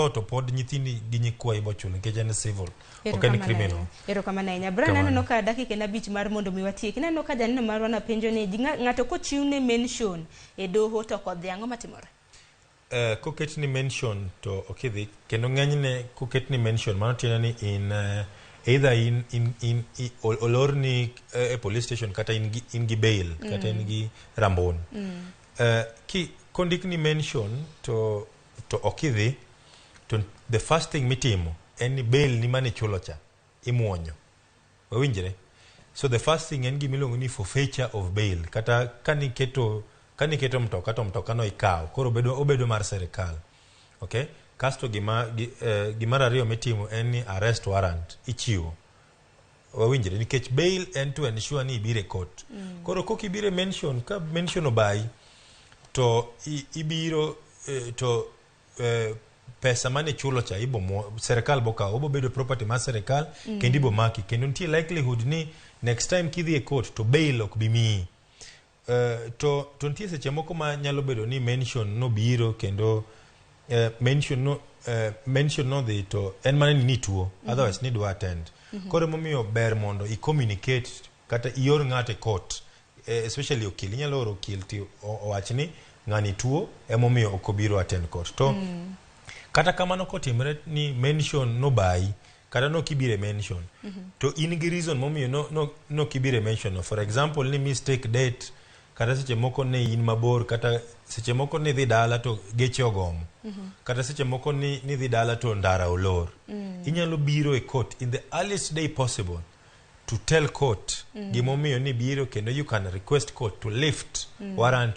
to pod nyithindi gi nyikwayi bochulo nikech en civil ok en criminal. Erokamano ahinya. Brian, aneno ka dakika na bich mar mondo mi watieki. Naneno ka janeno marwa na penjo ni ng'ato kochiwne mention e doho to kodhi ang'o matimore? Koket ni mention to okidhi kendo ng'enyne koket ni mention mano tiende ni in either in olorni e police station kata in gi bail kata in gi rambun. Ki kondik ni mention to okidhi to the first thing mitimo en ni bail ni mane chulo cha imuonyo. Wawinjre? So the first thing en gimiluongo ni forfeiture of bail kata kaniketo mtoka to mtoka no ikaw koro obedo mar serikal. Okay? Kasto gimar ariyo mitimo en ni arrest warrant ichiwo. Wawinjre nikech bail en to ensure ni ibire court. Koro kokibire mention ka mention obai to ibiro to pesa mane chulo cha ibo serikal boka obo bedo property mar serikal kendo ibo maki kendo nitie likelihood ni next time kidhi e court to bail ok bi miyi. To nitie seche moko ma nyalo bedo ni mention no biro kendo mention no dhi to en mana ni tuo otherwise need to attend. Koro momiyo ber mondo I communicate kata ior ng'ate court especially okil inyalo oro okil ti owach ni ng'ani tuo emomiyo ok obiro attend court to kata kamano kotimre ni mention no bai kata no kibire mention to in gi reason momiyo no kibire mention no. For example ni mistake date kata seche moko ne in mabor kata seche moko ni dhi dala to geche ogomo kata seche moko ni dhi dala to ndara olor. Inyalo biro e court in the earliest day possible to tell court gimomiyo ni biro kendo you can request court to lift warrant